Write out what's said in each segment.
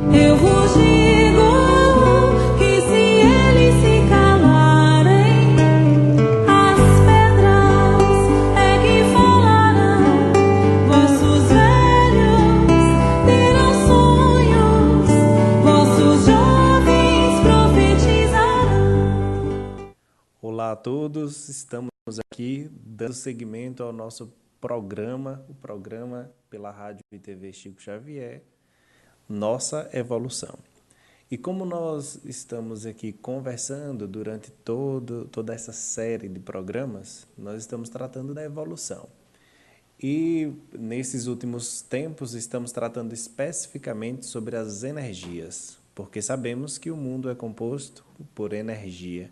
Eu vos digo que se eles se calarem, as pedras é que falarão. Vossos velhos terão sonhos, vossos jovens profetizarão. Olá a todos, estamos aqui dando seguimento ao nosso programa, o programa pela Rádio e TV Chico Xavier, Nossa Evolução. E como nós estamos aqui conversando durante toda essa série de programas, nós estamos tratando da evolução. E nesses últimos tempos estamos tratando especificamente sobre as energias, porque sabemos que o mundo é composto por energia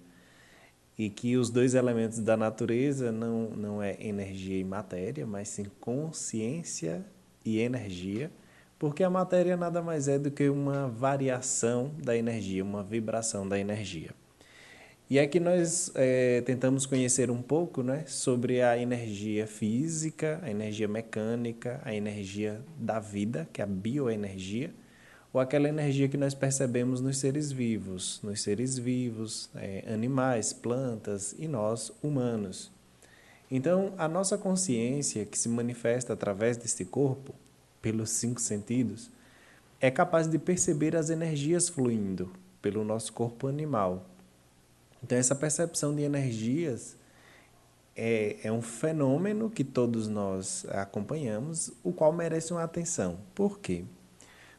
e que os dois elementos da natureza não é energia e matéria, mas sim consciência e energia, porque a matéria nada mais é do que uma variação da energia, uma vibração da energia. E aqui nós tentamos conhecer um pouco, né, sobre a energia física, a energia mecânica, a energia da vida, que é a bioenergia, ou aquela energia que nós percebemos nos seres vivos, animais, plantas e nós, humanos. Então, a nossa consciência, que se manifesta através deste corpo, pelos 5 sentidos, é capaz de perceber as energias fluindo pelo nosso corpo animal. Então, essa percepção de energias é um fenômeno que todos nós acompanhamos, o qual merece uma atenção. Por quê?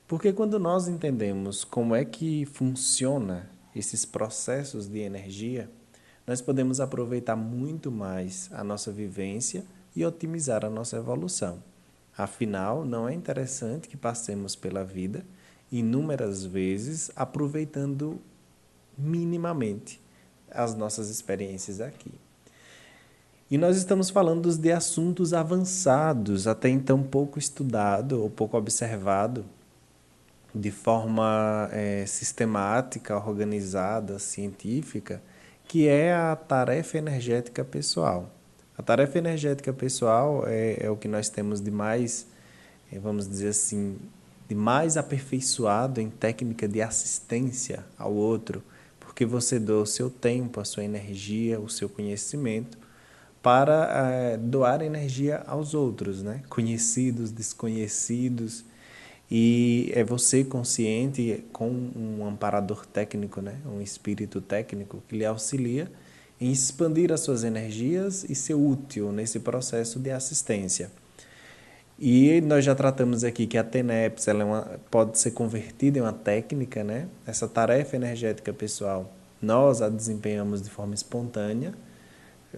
Porque quando nós entendemos como é que funciona esses processos de energia, nós podemos aproveitar muito mais a nossa vivência e otimizar a nossa evolução. Afinal, não é interessante que passemos pela vida inúmeras vezes aproveitando minimamente as nossas experiências aqui. E nós estamos falando de assuntos avançados, até então pouco estudado ou pouco observado, de forma sistemática, organizada, científica, que é a tarefa energética pessoal. A tarefa energética pessoal é o que nós temos de mais, vamos dizer assim, de mais aperfeiçoado em técnica de assistência ao outro, porque você doa o seu tempo, a sua energia, o seu conhecimento para doar energia aos outros, né? Conhecidos, desconhecidos. E é você consciente com um amparador técnico, né? Um espírito técnico que lhe auxilia em expandir as suas energias e ser útil nesse processo de assistência. E nós já tratamos aqui que a TENEPS pode ser convertida em uma técnica, né? Essa tarefa energética pessoal, nós a desempenhamos de forma espontânea,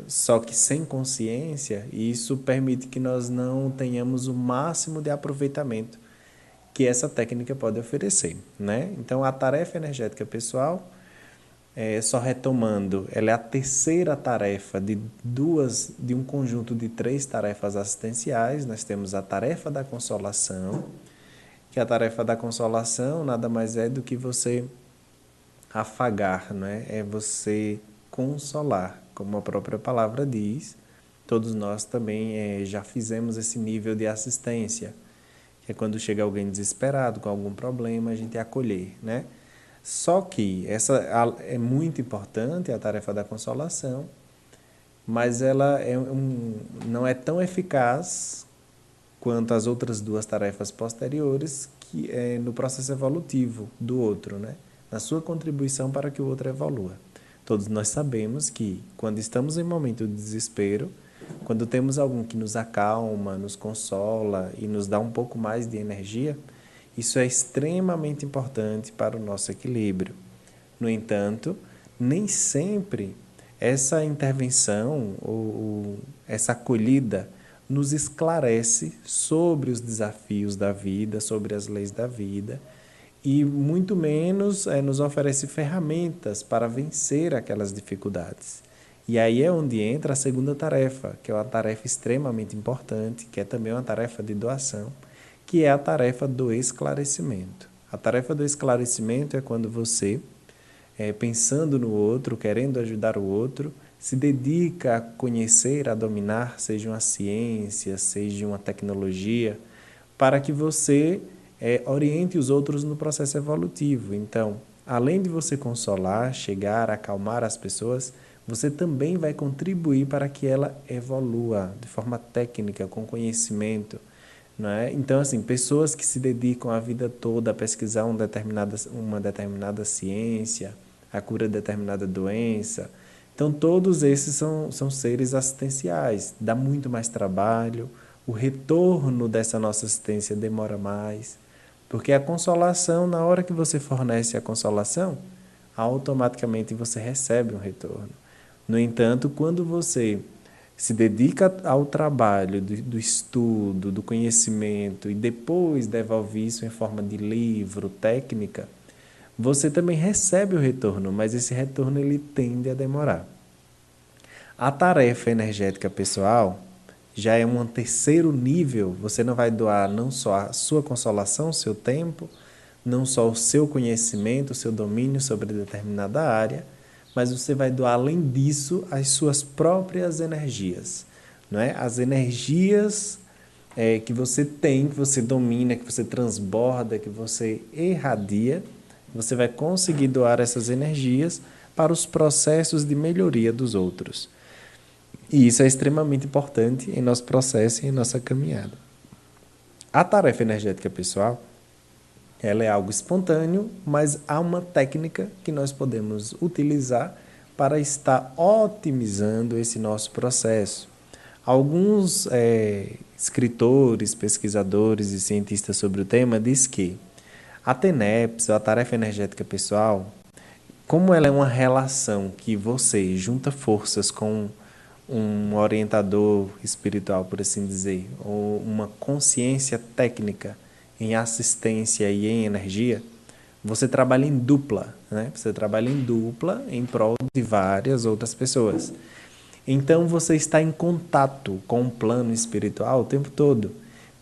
só que sem consciência, e isso permite que nós não tenhamos o máximo de aproveitamento que essa técnica pode oferecer, né? Então, a tarefa energética pessoal, só retomando, ela é a terceira tarefa de um conjunto de 3 tarefas assistenciais. Nós temos a tarefa da consolação, que a tarefa da consolação nada mais é do que você afagar, né? É você consolar, como a própria palavra diz. Todos nós também já fizemos esse nível de assistência, que é quando chega alguém desesperado, com algum problema, a gente acolher, né? Só que essa é muito importante, a tarefa da consolação, mas ela não é tão eficaz quanto as outras 2 tarefas posteriores, que é no processo evolutivo do outro, né? Na sua contribuição para que o outro evolua. Todos nós sabemos que quando estamos em momento de desespero, quando temos alguém que nos acalma, nos consola e nos dá um pouco mais de energia, isso é extremamente importante para o nosso equilíbrio. No entanto, nem sempre essa intervenção ou essa acolhida nos esclarece sobre os desafios da vida, sobre as leis da vida, e muito menos nos oferece ferramentas para vencer aquelas dificuldades. E aí é onde entra a segunda tarefa, que é uma tarefa extremamente importante, que é também uma tarefa de doação, que é a tarefa do esclarecimento. A tarefa do esclarecimento é quando você, pensando no outro, querendo ajudar o outro, se dedica a conhecer, a dominar, seja uma ciência, seja uma tecnologia, para que você oriente os outros no processo evolutivo. Então, além de você consolar, chegar, acalmar as pessoas, você também vai contribuir para que ela evolua de forma técnica, com conhecimento, não é? Então, assim, pessoas que se dedicam a vida toda a pesquisar uma determinada ciência, a cura de determinada doença, então todos esses são seres assistenciais, dá muito mais trabalho, o retorno dessa nossa assistência demora mais, porque a consolação, na hora que você fornece a consolação, automaticamente você recebe um retorno. No entanto, quando você se dedica ao trabalho do estudo, do conhecimento e depois devolve isso em forma de livro, técnica, você também recebe o retorno, mas esse retorno ele tende a demorar. A tarefa energética pessoal já é um terceiro nível, você não vai doar não só a sua consolação, o seu tempo, não só o seu conhecimento, o seu domínio sobre determinada área, mas você vai doar, além disso, as suas próprias energias, não é? As energias que você tem, que você domina, que você transborda, que você irradia, você vai conseguir doar essas energias para os processos de melhoria dos outros. E isso é extremamente importante em nosso processo e em nossa caminhada. A tarefa energética pessoal, ela é algo espontâneo, mas há uma técnica que nós podemos utilizar para estar otimizando esse nosso processo. Alguns escritores, pesquisadores e cientistas sobre o tema diz que a TENEPS, a tarefa energética pessoal, como ela é uma relação que você junta forças com um orientador espiritual, por assim dizer, ou uma consciência técnica em assistência e em energia, você trabalha em dupla, né? Você trabalha em dupla em prol de várias outras pessoas. Então você está em contato com o plano espiritual o tempo todo.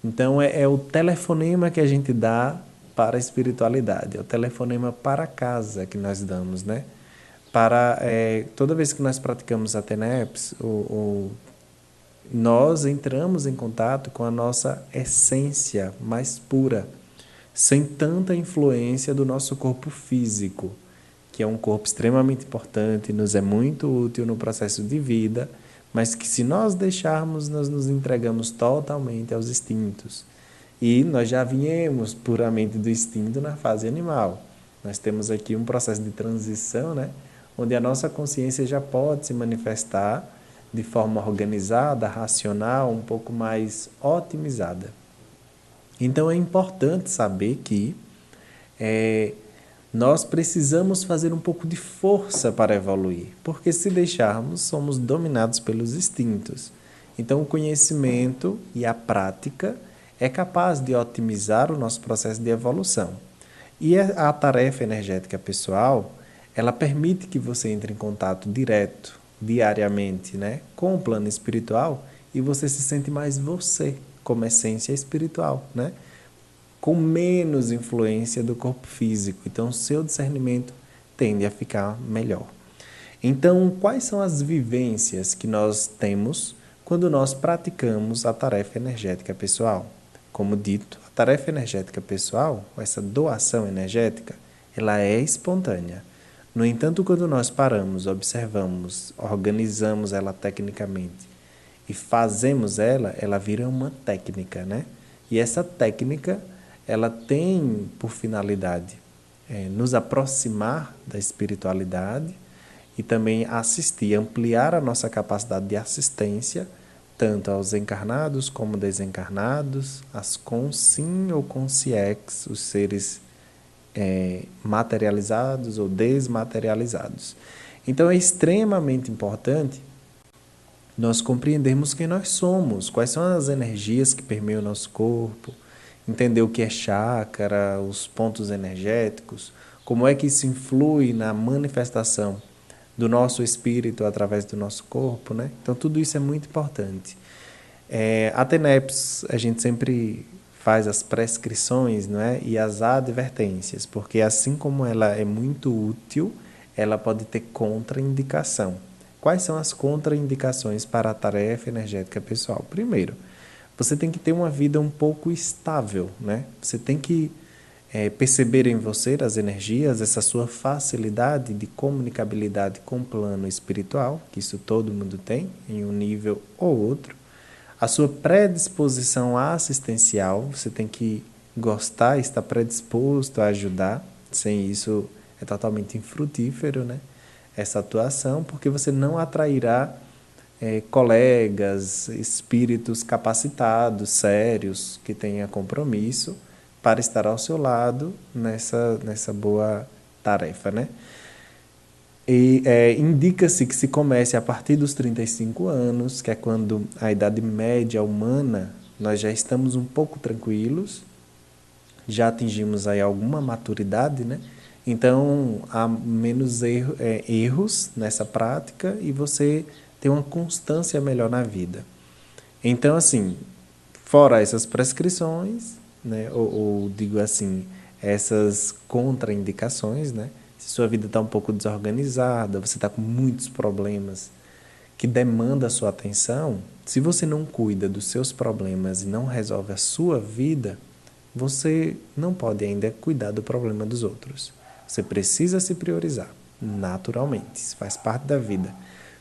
Então é o telefonema que a gente dá para a espiritualidade, é o telefonema para casa que nós damos, né? Toda vez que nós praticamos a TENEPS, nós entramos em contato com a nossa essência mais pura, sem tanta influência do nosso corpo físico, que é um corpo extremamente importante, nos é muito útil no processo de vida, mas que se nós deixarmos, nós nos entregamos totalmente aos instintos. E nós já viemos puramente do instinto na fase animal. Nós temos aqui um processo de transição, né? Onde a nossa consciência já pode se manifestar de forma organizada, racional, um pouco mais otimizada. Então é importante saber que nós precisamos fazer um pouco de força para evoluir, porque se deixarmos, somos dominados pelos instintos. Então o conhecimento e a prática é capaz de otimizar o nosso processo de evolução. E a tarefa energética pessoal, ela permite que você entre em contato direto, diariamente, né, com o plano espiritual e você se sente mais você, como essência espiritual, né, com menos influência do corpo físico. Então, o seu discernimento tende a ficar melhor. Então, quais são as vivências que nós temos quando nós praticamos a tarefa energética pessoal? Como dito, a tarefa energética pessoal, essa doação energética, ela é espontânea. No entanto, quando nós paramos, observamos, organizamos ela tecnicamente e fazemos ela vira uma técnica, né? E essa técnica, ela tem por finalidade nos aproximar da espiritualidade e também assistir, ampliar a nossa capacidade de assistência, tanto aos encarnados como desencarnados, as consim ou consciex, os seres materializados ou desmaterializados. Então é extremamente importante nós compreendermos quem nós somos, quais são as energias que permeiam o nosso corpo, entender o que é chácara, os pontos energéticos, como é que isso influi na manifestação do nosso espírito através do nosso corpo, né? Então tudo isso é muito importante. A TENEPS, a gente sempre faz as prescrições, não é? E as advertências, porque assim como ela é muito útil, ela pode ter contraindicação. Quais são as contraindicações para a tarefa energética pessoal? Primeiro, você tem que ter uma vida um pouco estável, né? Você tem que perceber em você as energias, essa sua facilidade de comunicabilidade com o plano espiritual, que isso todo mundo tem, em um nível ou outro. A sua predisposição assistencial, você tem que gostar, estar predisposto a ajudar. Sem isso é totalmente infrutífero, né? Essa atuação, porque você não atrairá colegas, espíritos capacitados, sérios, que tenham compromisso para estar ao seu lado nessa boa tarefa, né? E indica-se que se comece a partir dos 35 anos, que é quando a idade média humana, nós já estamos um pouco tranquilos, já atingimos aí alguma maturidade, né? Então, há menos erros nessa prática e você tem uma constância melhor na vida. Então, assim, fora essas prescrições, né, ou digo assim, essas contraindicações, né? Se sua vida está um pouco desorganizada, você está com muitos problemas que demandam a sua atenção, se você não cuida dos seus problemas e não resolve a sua vida, você não pode ainda cuidar do problema dos outros. Você precisa se priorizar, naturalmente, isso faz parte da vida.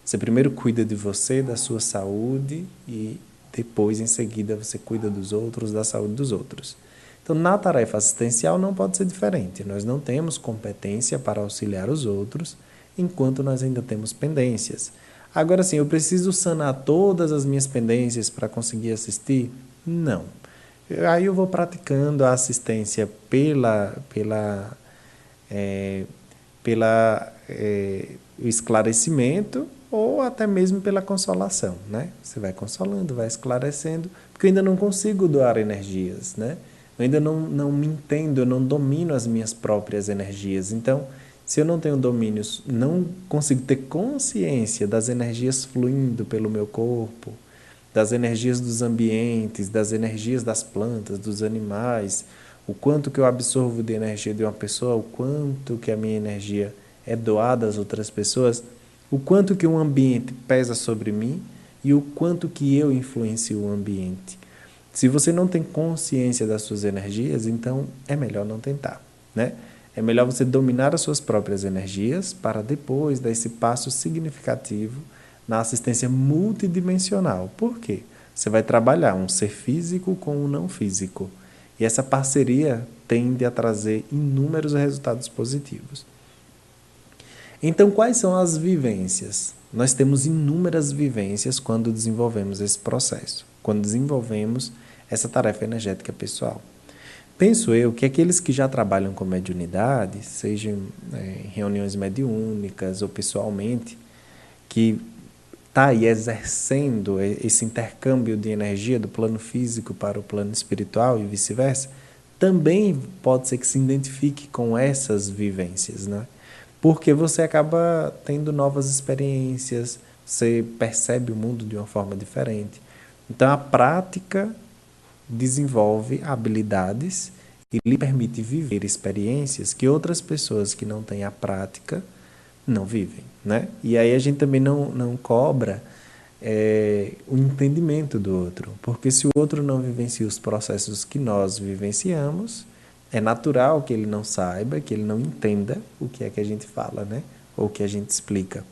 Você primeiro cuida de você, da sua saúde e depois, em seguida, você cuida dos outros, da saúde dos outros. Então, na tarefa assistencial não pode ser diferente. Nós não temos competência para auxiliar os outros enquanto nós ainda temos pendências. Agora sim, eu preciso sanar todas as minhas pendências para conseguir assistir? Não. Aí eu vou praticando a assistência o esclarecimento ou até mesmo pela consolação, né? Você vai consolando, vai esclarecendo, porque eu ainda não consigo doar energias, né? Eu ainda não me entendo, eu não domino as minhas próprias energias. Então, se eu não tenho domínio, não consigo ter consciência das energias fluindo pelo meu corpo, das energias dos ambientes, das energias das plantas, dos animais, o quanto que eu absorvo de energia de uma pessoa, o quanto que a minha energia é doada às outras pessoas, o quanto que um ambiente pesa sobre mim e o quanto que eu influencio o ambiente. Se você não tem consciência das suas energias, então é melhor não tentar, né? É melhor você dominar as suas próprias energias para depois dar esse passo significativo na assistência multidimensional. Por quê? Você vai trabalhar um ser físico com um não físico. E essa parceria tende a trazer inúmeros resultados positivos. Então, quais são as vivências? Nós temos inúmeras vivências quando desenvolvemos esse processo, quando desenvolvemos essa tarefa energética pessoal. Penso eu que aqueles que já trabalham com mediunidade, sejam em reuniões mediúnicas ou pessoalmente, que está aí exercendo esse intercâmbio de energia do plano físico para o plano espiritual e vice-versa, também pode ser que se identifique com essas vivências, né? Porque você acaba tendo novas experiências, você percebe o mundo de uma forma diferente. Então, a prática desenvolve habilidades e lhe permite viver experiências que outras pessoas que não têm a prática não vivem, né? E aí a gente também não cobra o entendimento do outro, porque se o outro não vivencia os processos que nós vivenciamos, é natural que ele não saiba, que ele não entenda o que é que a gente fala, né? Ou o que a gente explica.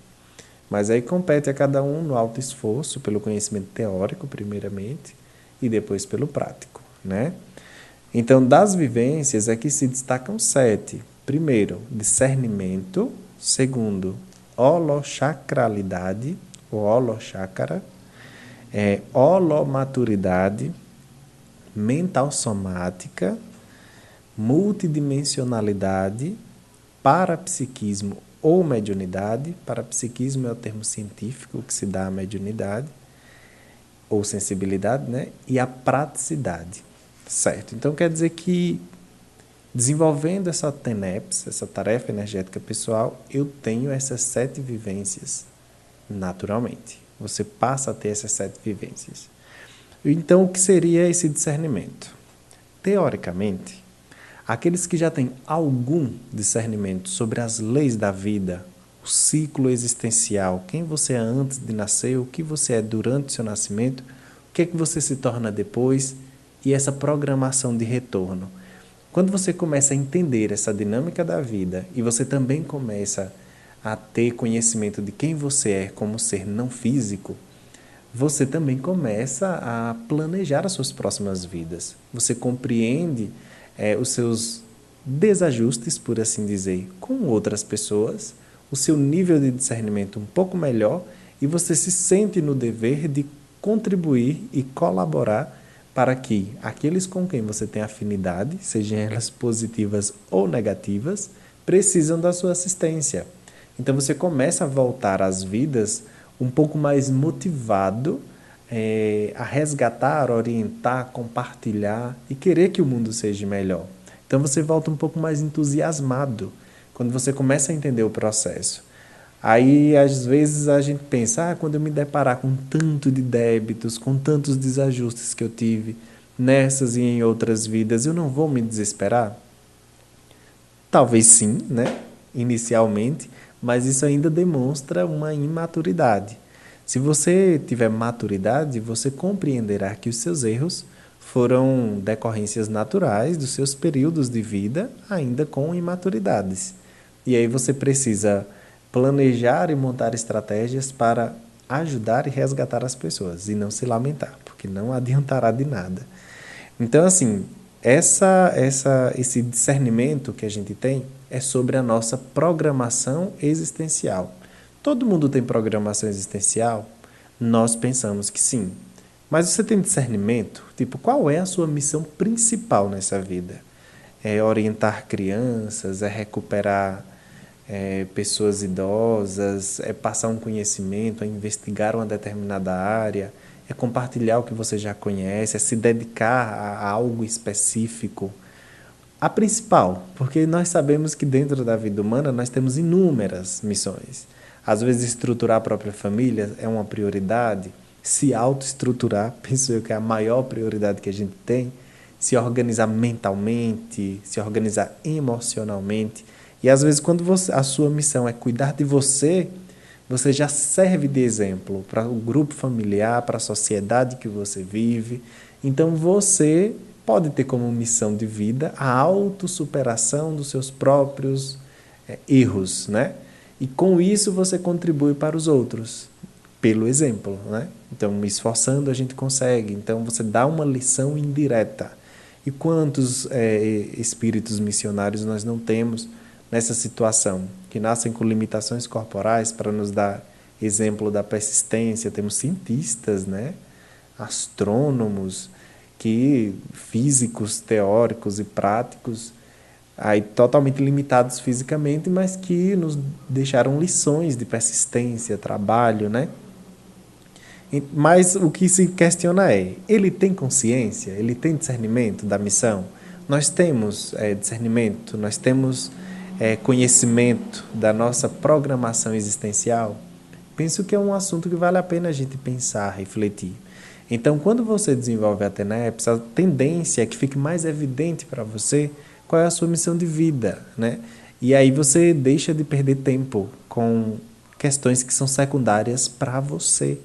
Mas aí compete a cada um no alto esforço, pelo conhecimento teórico, primeiramente, e depois pelo prático, né? Então, das vivências é que se destacam 7. Primeiro, discernimento. Segundo, holochacralidade, ou holochakra. Holomaturidade, mental somática, multidimensionalidade, parapsiquismo ou mediunidade. Parapsiquismo é o termo científico que se dá à mediunidade ou sensibilidade, né? E a praticidade, certo? Então, quer dizer que desenvolvendo essa TENEPS, essa tarefa energética pessoal, eu tenho essas 7 vivências naturalmente. Você passa a ter essas 7 vivências. Então, o que seria esse discernimento? Teoricamente, aqueles que já têm algum discernimento sobre as leis da vida, o ciclo existencial, quem você é antes de nascer, o que você é durante o seu nascimento, que é que você se torna depois e essa programação de retorno. Quando você começa a entender essa dinâmica da vida e você também começa a ter conhecimento de quem você é como ser não físico, você também começa a planejar as suas próximas vidas. Você compreende os seus desajustes, por assim dizer, com outras pessoas, o seu nível de discernimento um pouco melhor e você se sente no dever de contribuir e colaborar para que aqueles com quem você tem afinidade, sejam elas positivas ou negativas, precisam da sua assistência. Então você começa a voltar às vidas um pouco mais motivado a resgatar, orientar, compartilhar e querer que o mundo seja melhor. Então você volta um pouco mais entusiasmado quando você começa a entender o processo. Aí, às vezes, a gente pensa, quando eu me deparar com tanto de débitos, com tantos desajustes que eu tive nessas e em outras vidas, eu não vou me desesperar? Talvez sim, né? Inicialmente, mas isso ainda demonstra uma imaturidade. Se você tiver maturidade, você compreenderá que os seus erros foram decorrências naturais dos seus períodos de vida, ainda com imaturidades. E aí você precisa planejar e montar estratégias para ajudar e resgatar as pessoas e não se lamentar, porque não adiantará de nada. Então, assim, esse discernimento que a gente tem é sobre a nossa programação existencial. Todo mundo tem programação existencial? Nós pensamos que sim. Mas você tem discernimento? Tipo, qual é a sua missão principal nessa vida? É orientar crianças? É recuperar pessoas idosas, é passar um conhecimento, é investigar uma determinada área, é compartilhar o que você já conhece, é se dedicar a algo específico. A principal, porque nós sabemos que dentro da vida humana nós temos inúmeras missões. Às vezes estruturar a própria família é uma prioridade, se autoestruturar, penso eu que é a maior prioridade que a gente tem, se organizar mentalmente, se organizar emocionalmente. E às vezes quando a sua missão é cuidar de você, você já serve de exemplo para o grupo familiar, para a sociedade que você vive. Então você pode ter como missão de vida a autossuperação dos seus próprios erros, né? E com isso você contribui para os outros, pelo exemplo, né? Então, me esforçando a gente consegue. Então, você dá uma lição indireta. E quantos espíritos missionários nós não temos nessa situação, que nascem com limitações corporais para nos dar exemplo da persistência? Temos cientistas, né? Astrônomos, físicos, teóricos e práticos, aí totalmente limitados fisicamente, mas que nos deixaram lições de persistência, trabalho, né? Mas o que se questiona ele tem consciência? Ele tem discernimento da missão? Nós temos discernimento? Nós temos conhecimento da nossa programação existencial? Penso que é um assunto que vale a pena a gente pensar, refletir. Então, quando você desenvolve a TENEPS, a tendência é que fique mais evidente para você qual é a sua missão de vida, né? E aí você deixa de perder tempo com questões que são secundárias para você.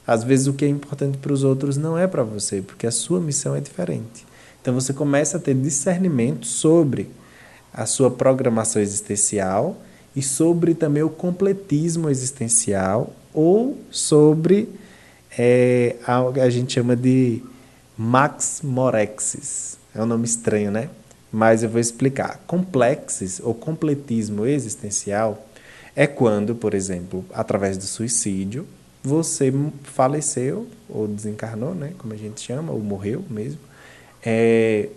Às vezes o que é importante para os outros não é para você, porque a sua missão é diferente. Então você começa a ter discernimento sobre a sua programação existencial e sobre também o completismo existencial ou sobre algo que a gente chama de Max Morexis. É um nome estranho, né? Mas eu vou explicar. Complexis ou completismo existencial é quando, por exemplo, através do suicídio, você faleceu ou desencarnou, né? Como a gente chama, ou morreu mesmo,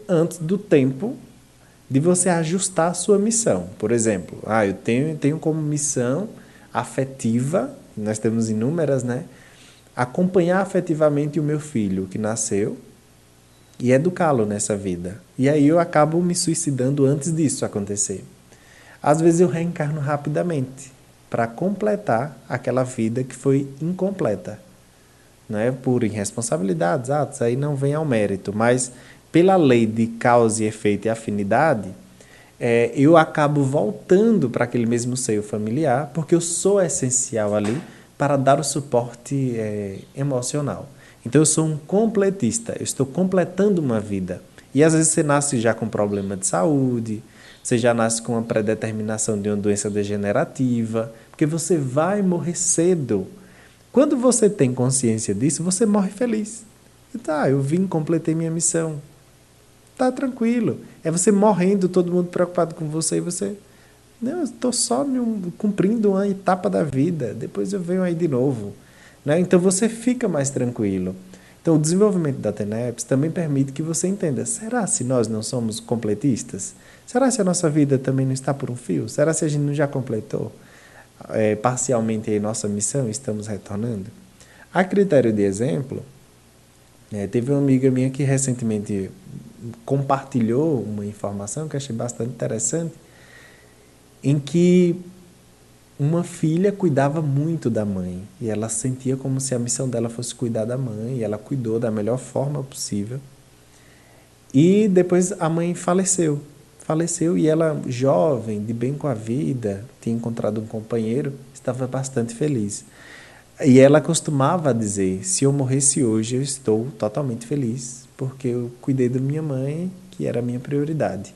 antes do tempo de você ajustar a sua missão. Por exemplo, eu tenho como missão afetiva, nós temos inúmeras, né? Acompanhar afetivamente o meu filho que nasceu e educá-lo nessa vida. E aí eu acabo me suicidando antes disso acontecer. Às vezes eu reencarno rapidamente para completar aquela vida que foi incompleta, né? Por irresponsabilidades, atos, aí não vem ao mérito, mas pela lei de causa e efeito e afinidade, eu acabo voltando para aquele mesmo seio familiar, porque eu sou essencial ali para dar o suporte emocional. Então eu sou um completista, eu estou completando uma vida. E às vezes você nasce já com problema de saúde, você já nasce com uma predeterminação de uma doença degenerativa, porque você vai morrer cedo. Quando você tem consciência disso, você morre feliz. E tá, eu vim, completei minha missão. Tá tranquilo. É você morrendo, todo mundo preocupado com você e você. Não, eu estou só cumprindo uma etapa da vida. Depois eu venho aí de novo. Né? Então você fica mais tranquilo. Então o desenvolvimento da TENEPS também permite que você entenda: será se nós não somos completistas? Será se a nossa vida também não está por um fio? Será se a gente não já completou parcialmente a nossa missão e estamos retornando? A critério de exemplo, teve uma amiga minha que recentemente compartilhou uma informação que eu achei bastante interessante, em que uma filha cuidava muito da mãe e ela sentia como se a missão dela fosse cuidar da mãe, e ela cuidou da melhor forma possível. E depois a mãe faleceu. Faleceu e ela, jovem, de bem com a vida, tinha encontrado um companheiro, estava bastante feliz. E ela costumava dizer: se eu morresse hoje, eu estou totalmente feliz, porque eu cuidei da minha mãe, que era a minha prioridade.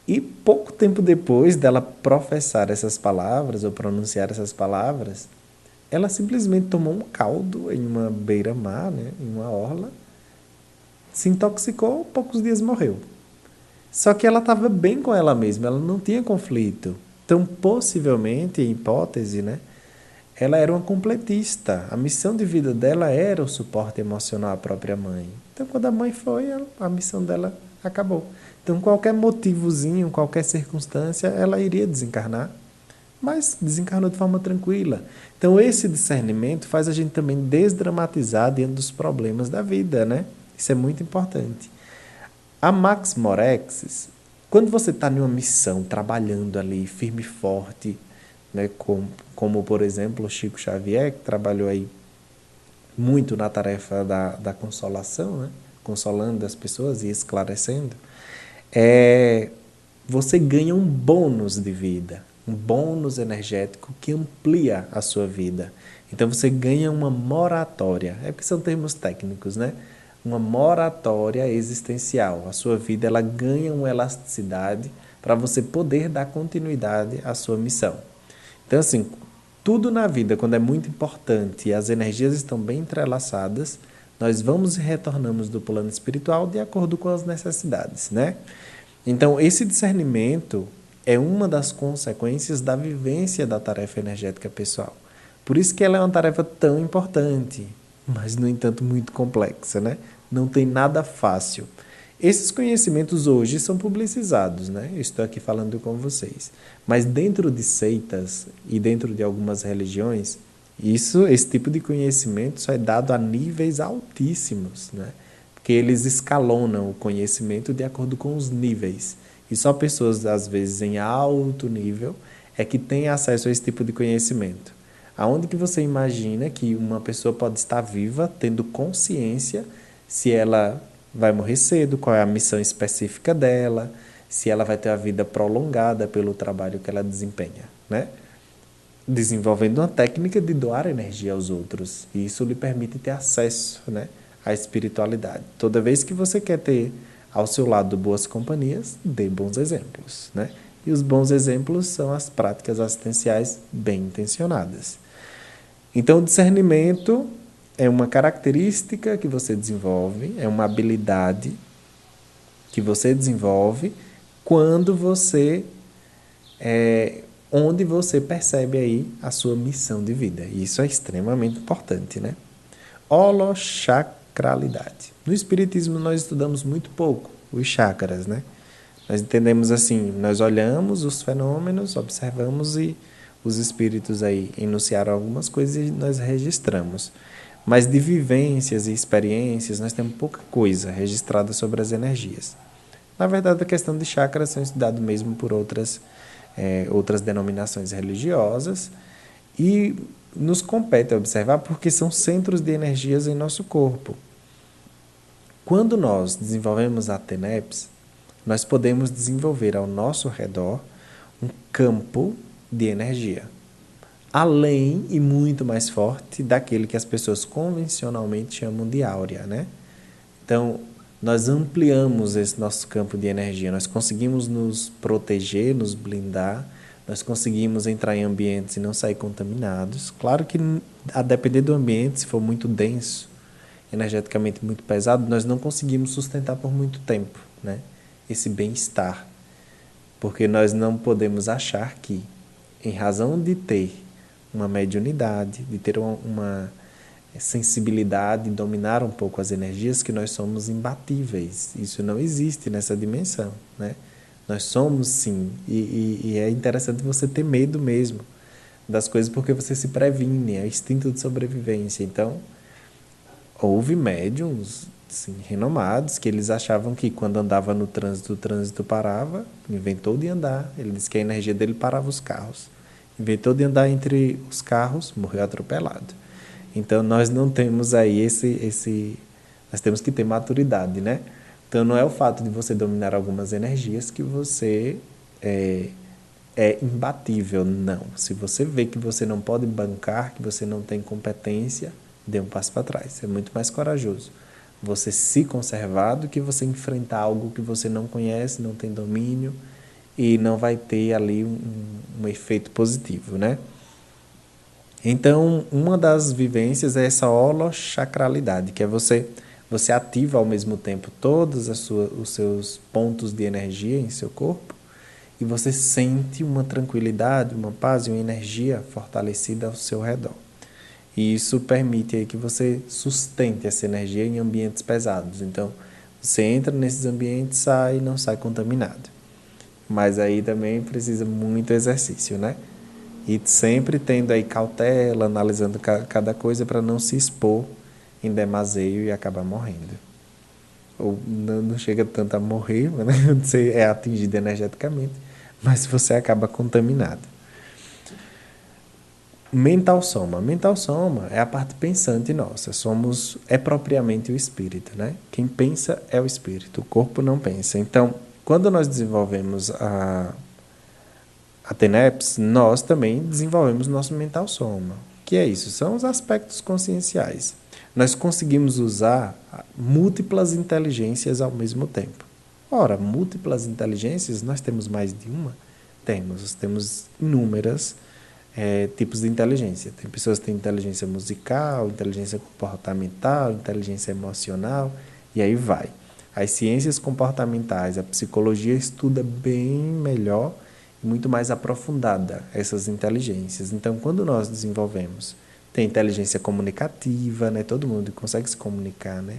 E pouco tempo depois dela professar essas palavras, ou pronunciar essas palavras, ela simplesmente tomou um caldo em uma beira-mar, né, em uma orla, se intoxicou, poucos dias morreu. Só que ela estava bem com ela mesma, ela não tinha conflito. Então, possivelmente, em hipótese, né, ela era uma completista. A missão de vida dela era o suporte emocional à própria mãe. Então, quando a mãe foi, a missão dela acabou. Então, qualquer motivozinho, qualquer circunstância, ela iria desencarnar, mas desencarnou de forma tranquila. Então, esse discernimento faz a gente também desdramatizar diante dos problemas da vida, né? Isso é muito importante. A Max Morexis, quando você está em uma missão, trabalhando ali, firme e forte, né, como por exemplo, o Chico Xavier, que trabalhou aí muito na tarefa da consolação, né, consolando as pessoas e esclarecendo, você ganha um bônus de vida, um bônus energético que amplia a sua vida. Então você ganha uma moratória, porque são termos técnicos, né? Uma moratória existencial. A sua vida ela ganha uma elasticidade para você poder dar continuidade à sua missão. Então, assim, tudo na vida, quando é muito importante e as energias estão bem entrelaçadas, nós vamos e retornamos do plano espiritual de acordo com as necessidades, né? Então, esse discernimento é uma das consequências da vivência da tarefa energética pessoal. Por isso que ela é uma tarefa tão importante, mas, no entanto, muito complexa, né? Não tem nada fácil. Esses conhecimentos hoje são publicizados, né? Eu estou aqui falando com vocês. Mas dentro de seitas e dentro de algumas religiões, esse tipo de conhecimento só é dado a níveis altíssimos, né? Porque eles escalonam o conhecimento de acordo com os níveis. E só pessoas, às vezes, em alto nível é que têm acesso a esse tipo de conhecimento. Aonde que você imagina que uma pessoa pode estar viva, tendo consciência se ela vai morrer cedo, qual é a missão específica dela, se ela vai ter a vida prolongada pelo trabalho que ela desempenha, né? Desenvolvendo uma técnica de doar energia aos outros. E isso lhe permite ter acesso, né, à espiritualidade. Toda vez que você quer ter ao seu lado boas companhias, dê bons exemplos, né? E os bons exemplos são as práticas assistenciais bem intencionadas. Então, o discernimento é uma característica que você desenvolve, é uma habilidade que você desenvolve quando você onde você percebe aí a sua missão de vida. E isso é extremamente importante, né? Holochacralidade. No Espiritismo nós estudamos muito pouco os chakras, né? Nós entendemos assim, nós olhamos os fenômenos, observamos e os espíritos aí enunciaram algumas coisas e nós registramos. Mas de vivências e experiências nós temos pouca coisa registrada sobre as energias. Na verdade, a questão de chakras são estudados mesmo por outras denominações religiosas e nos compete observar porque são centros de energias em nosso corpo. Quando nós desenvolvemos a TENEPS, nós podemos desenvolver ao nosso redor um campo de energia. além e muito mais forte daquele que as pessoas convencionalmente chamam de áurea, né? Então, nós ampliamos esse nosso campo de energia, nós conseguimos nos proteger, nos blindar, nós conseguimos entrar em ambientes e não sair contaminados. Claro que, a depender do ambiente, se for muito denso, energeticamente muito pesado, nós não conseguimos sustentar por muito tempo, né? Esse bem-estar. Porque nós não podemos achar que, em razão de ter uma mediunidade, de ter uma sensibilidade, dominar um pouco as energias, que nós somos imbatíveis. Isso não existe nessa dimensão, né? Nós somos sim, e é interessante você ter medo mesmo das coisas, porque você se previne, é instinto de sobrevivência. Então, houve médiums assim, renomados que eles achavam que quando andava no trânsito, o trânsito parava, inventou de andar, ele disse que a energia dele parava os carros. Inventou de andar entre os carros, morreu atropelado. Então, nós não temos aí nós temos que ter maturidade, né? Então, não é o fato de você dominar algumas energias que você é imbatível, não. Se você vê que você não pode bancar, que você não tem competência, dê um passo para trás. É muito mais corajoso você se conservar do que você enfrentar algo que você não conhece, não tem domínio e não vai ter ali um efeito positivo, né? Então, uma das vivências é essa holochacralidade, que é você ativa ao mesmo tempo todos os seus pontos de energia em seu corpo e você sente uma tranquilidade, uma paz e uma energia fortalecida ao seu redor. E isso permite aí que você sustente essa energia em ambientes pesados. Então, você entra nesses ambientes, sai e não sai contaminado. Mas aí também precisa muito exercício, né? E sempre tendo aí cautela, analisando cada coisa para não se expor em demaseio e acabar morrendo. Ou não chega tanto a morrer, né? Você é atingido energeticamente, mas você acaba contaminado. Mental soma. Mental soma é a parte pensante nossa. É propriamente o espírito, né? Quem pensa é o espírito, o corpo não pensa. Então, quando nós desenvolvemos a TENEPS, nós também desenvolvemos nosso mental soma. O que é isso? São os aspectos conscienciais. Nós conseguimos usar múltiplas inteligências ao mesmo tempo. Ora, múltiplas inteligências, nós temos mais de uma? Temos inúmeras tipos de inteligência. Tem pessoas que têm inteligência musical, inteligência comportamental, inteligência emocional, e aí vai. As ciências comportamentais, a psicologia estuda bem melhor e muito mais aprofundada essas inteligências. Então, quando nós desenvolvemos, tem inteligência comunicativa, né? Todo mundo consegue se comunicar, né?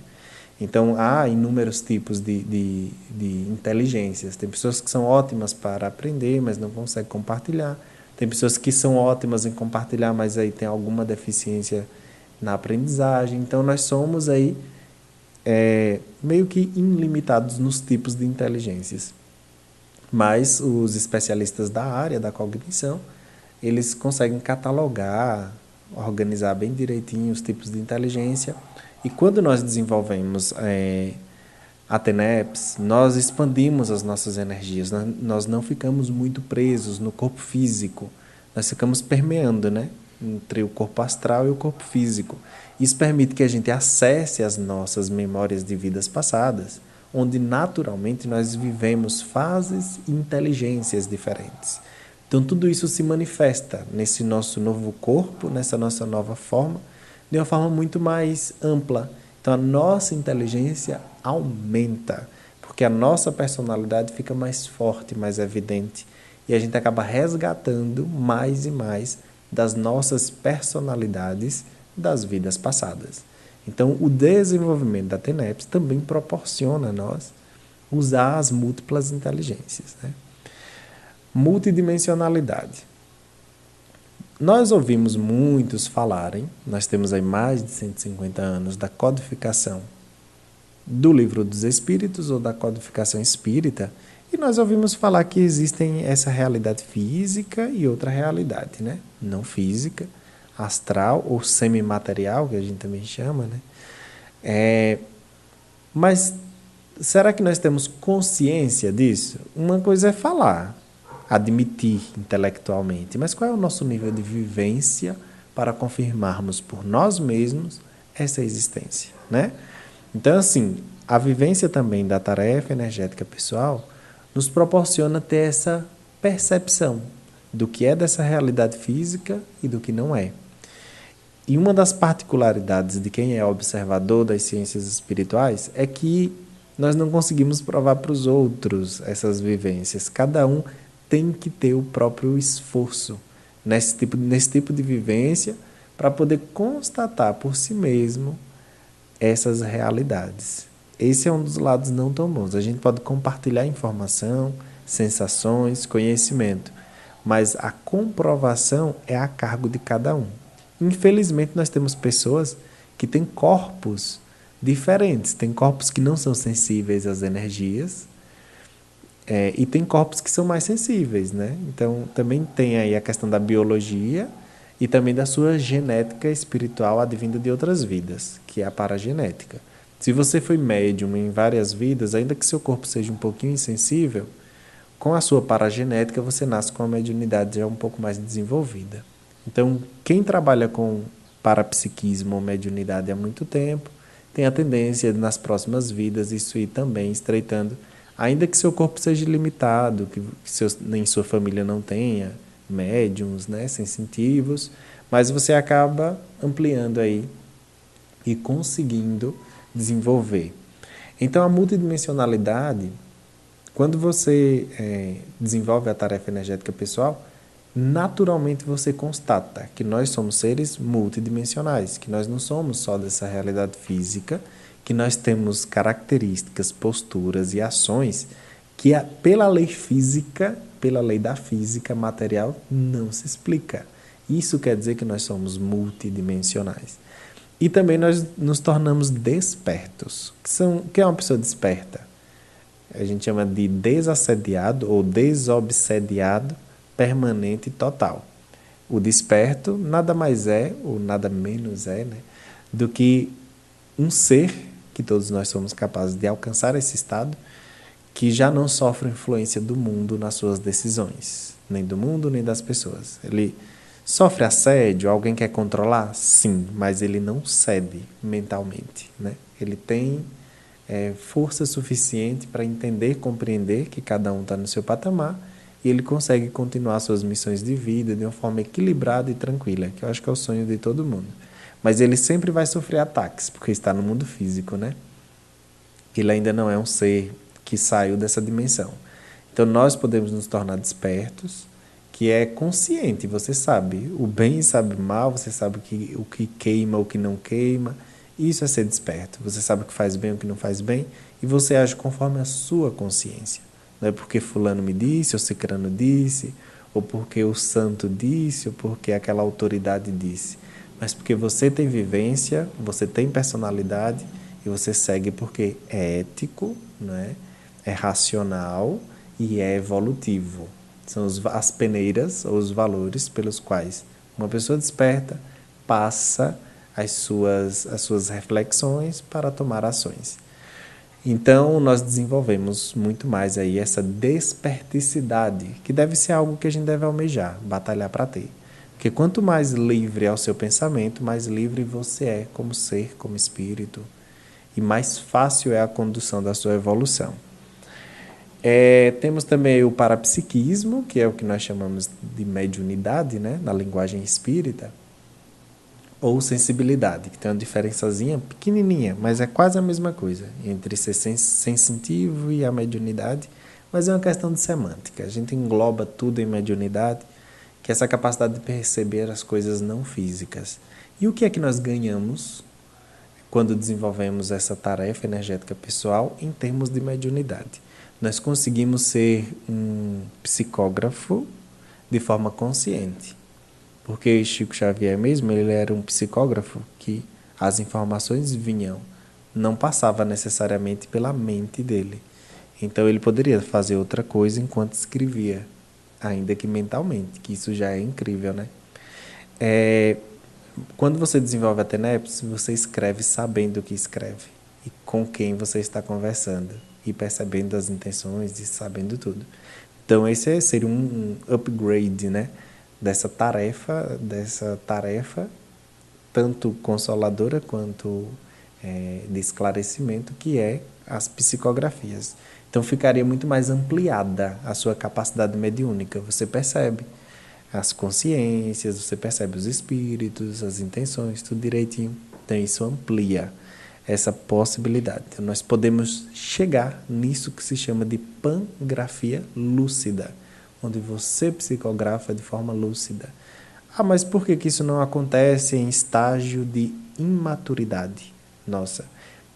Então, há inúmeros tipos de inteligências. Tem pessoas que são ótimas para aprender, mas não conseguem compartilhar. Tem pessoas que são ótimas em compartilhar, mas aí tem alguma deficiência na aprendizagem. Então, nós somos aí meio que ilimitados nos tipos de inteligências. Mas os especialistas da área da cognição, eles conseguem catalogar, organizar bem direitinho os tipos de inteligência. E quando nós desenvolvemos a TENEPS, nós expandimos as nossas energias, nós não ficamos muito presos no corpo físico, nós ficamos permeando, né, entre o corpo astral e o corpo físico. Isso permite que a gente acesse as nossas memórias de vidas passadas, onde naturalmente nós vivemos fases e inteligências diferentes. Então tudo isso se manifesta nesse nosso novo corpo, nessa nossa nova forma, de uma forma muito mais ampla. Então a nossa inteligência aumenta, porque a nossa personalidade fica mais forte, mais evidente, e a gente acaba resgatando mais e mais das nossas personalidades das vidas passadas. Então o desenvolvimento da TENEPS também proporciona a nós usar as múltiplas inteligências, né? Multidimensionalidade. Nós ouvimos muitos falarem, nós temos aí mais de 150 anos da codificação do Livro dos Espíritos ou da codificação espírita, e nós ouvimos falar que existem essa realidade física e outra realidade, né? Não física, astral ou semimaterial, que a gente também chama, né? Mas será que nós temos consciência disso? Uma coisa é falar. admitir intelectualmente, mas qual é o nosso nível de vivência para confirmarmos por nós mesmos essa existência, né? Então, assim, a vivência também da tarefa energética pessoal nos proporciona ter essa percepção do que é dessa realidade física e do que não é. E uma das particularidades de quem é observador das ciências espirituais é que nós não conseguimos provar para os outros essas vivências. Cada um tem que ter o próprio esforço nesse tipo de vivência para poder constatar por si mesmo essas realidades. Esse é um dos lados não tão bons. A gente pode compartilhar informação, sensações, conhecimento, mas a comprovação é a cargo de cada um. Infelizmente, nós temos pessoas que têm corpos diferentes. Tem corpos que não são sensíveis às energias, e tem corpos que são mais sensíveis, né? Então, também tem aí a questão da biologia e também da sua genética espiritual advinda de outras vidas, que é a paragenética. Se você foi médium em várias vidas, ainda que seu corpo seja um pouquinho insensível, com a sua paragenética você nasce com a mediunidade já um pouco mais desenvolvida. Então, quem trabalha com parapsiquismo ou mediunidade há muito tempo, tem a tendência, nas próximas vidas, isso ir também estreitando, ainda que seu corpo seja limitado, que nem sua família não tenha médiums, né, sensitivos, mas você acaba ampliando aí e conseguindo desenvolver. Então, a multidimensionalidade, quando você desenvolve a tarefa energética pessoal, naturalmente você constata que nós somos seres multidimensionais, que nós não somos só dessa realidade física, que nós temos características, posturas e ações que pela lei física, pela lei da física material, não se explica. Isso quer dizer que nós somos multidimensionais. E também nós nos tornamos despertos. Que é uma pessoa desperta? A gente chama de desassediado ou desobsediado permanente e total. O desperto nada mais é, ou nada menos é, né, do que um ser, que todos nós somos capazes de alcançar esse estado, que já não sofre influência do mundo nas suas decisões, nem do mundo, nem das pessoas. Ele sofre assédio, alguém quer controlar? Sim, mas ele não cede mentalmente, né? Ele tem força suficiente para entender, compreender que cada um está no seu patamar e ele consegue continuar suas missões de vida de uma forma equilibrada e tranquila, que eu acho que é o sonho de todo mundo. Mas ele sempre vai sofrer ataques, porque está no mundo físico, né? Ele ainda não é um ser que saiu dessa dimensão. Então, nós podemos nos tornar despertos, que é consciente, você sabe o bem e sabe o mal, você sabe o que queima, o que não queima. Isso é ser desperto. Você sabe o que faz bem, o que não faz bem, e você age conforme a sua consciência. Não é porque fulano me disse, ou cicrano disse, ou porque o santo disse, ou porque aquela autoridade disse. Mas porque você tem vivência, você tem personalidade, e você segue porque é ético, né? É racional e é evolutivo. São as peneiras ou os valores pelos quais uma pessoa desperta passa as suas reflexões para tomar ações. Então, nós desenvolvemos muito mais aí essa desperticidade, que deve ser algo que a gente deve almejar, batalhar para ter. Porque quanto mais livre é o seu pensamento, mais livre você é como ser, como espírito, e mais fácil é a condução da sua evolução. Temos também o parapsiquismo, que é o que nós chamamos de mediunidade, né, na linguagem espírita, ou sensibilidade, que tem uma diferençazinha pequenininha, mas é quase a mesma coisa, entre ser sensitivo e a mediunidade, mas é uma questão de semântica. A gente engloba tudo em mediunidade, que é essa capacidade de perceber as coisas não físicas. E o que é que nós ganhamos quando desenvolvemos essa tarefa energética pessoal em termos de mediunidade? Nós conseguimos ser um psicógrafo de forma consciente. Porque Chico Xavier mesmo, ele era um psicógrafo que as informações vinham, não passava necessariamente pela mente dele. Então ele poderia fazer outra coisa enquanto escrevia, ainda que mentalmente, que isso já é incrível, né? Quando você desenvolve a TENEPS, você escreve sabendo o que escreve e com quem você está conversando, e percebendo as intenções e sabendo tudo. Então, esse seria um upgrade, né, dessa tarefa, tanto consoladora quanto de esclarecimento, que é as psicografias. Então, ficaria muito mais ampliada a sua capacidade mediúnica. Você percebe as consciências, você percebe os espíritos, as intenções, tudo direitinho. Então, isso amplia essa possibilidade. Então, nós podemos chegar nisso que se chama de pangrafia lúcida, onde você psicografa de forma lúcida. Ah, mas por que isso não acontece em estágio de imaturidade nossa?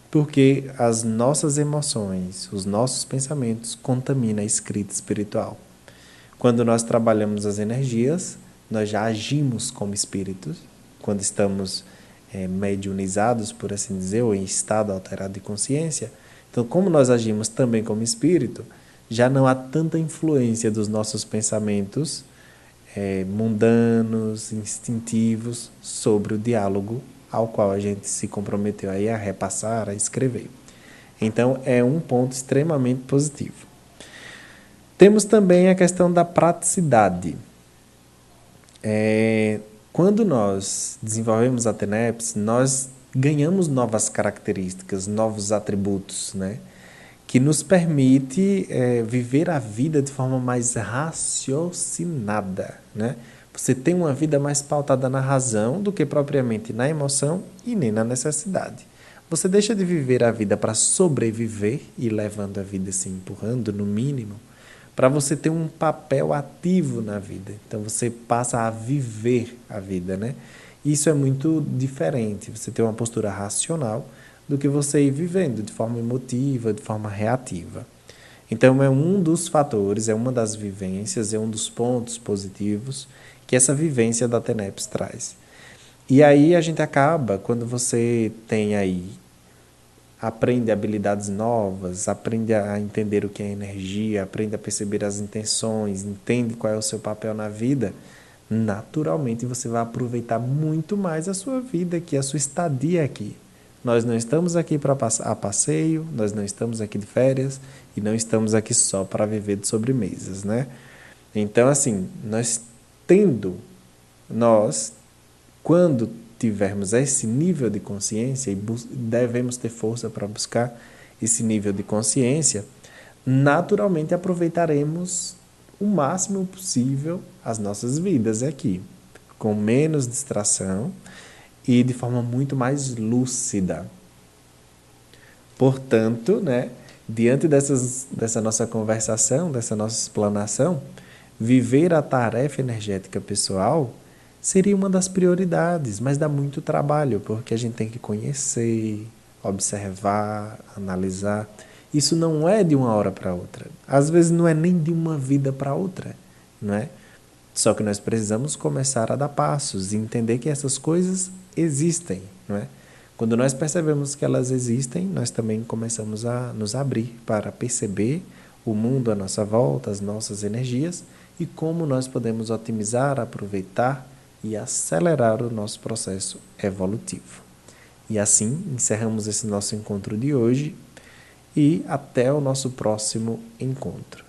Porque as nossas emoções, os nossos pensamentos contaminam a escrita espiritual. Quando nós trabalhamos as energias, nós já agimos como espíritos. Quando estamos mediunizados, por assim dizer, ou em estado alterado de consciência. Então, como nós agimos também como espírito, já não há tanta influência dos nossos pensamentos mundanos, instintivos, sobre o diálogo ao qual a gente se comprometeu aí a repassar, a escrever. Então, é um ponto extremamente positivo. Temos também a questão da praticidade. Quando nós desenvolvemos a TENEPS, nós ganhamos novas características, novos atributos, né? Que nos permite viver a vida de forma mais raciocinada, né? Você tem uma vida mais pautada na razão do que propriamente na emoção e nem na necessidade. Você deixa de viver a vida para sobreviver e levando a vida se empurrando no mínimo, para você ter um papel ativo na vida. Então, você passa a viver a vida, né? Isso é muito diferente, você ter uma postura racional do que você ir vivendo de forma emotiva, de forma reativa. Então, é um dos fatores, é uma das vivências, é um dos pontos positivos que essa vivência da TENEPS traz. E aí a gente acaba, quando você tem aí, aprende habilidades novas, aprende a entender o que é energia, aprende a perceber as intenções, entende qual é o seu papel na vida, naturalmente você vai aproveitar muito mais a sua vida aqui, a sua estadia aqui. Nós não estamos aqui a passeio, nós não estamos aqui de férias e não estamos aqui só para viver de sobremesas, né? Então, assim, quando tivermos esse nível de consciência e devemos ter força para buscar esse nível de consciência, naturalmente aproveitaremos o máximo possível as nossas vidas aqui, com menos distração e de forma muito mais lúcida. Portanto, né, diante dessa nossa conversação, dessa nossa explanação, viver a tarefa energética pessoal seria uma das prioridades, mas dá muito trabalho, porque a gente tem que conhecer, observar, analisar. Isso não é de uma hora para outra. Às vezes não é nem de uma vida para outra, não é? Só que nós precisamos começar a dar passos e entender que essas coisas existem, não é? Quando nós percebemos que elas existem, nós também começamos a nos abrir para perceber o mundo à nossa volta, as nossas energias e como nós podemos otimizar, aproveitar e acelerar o nosso processo evolutivo. E assim encerramos esse nosso encontro de hoje e até o nosso próximo encontro.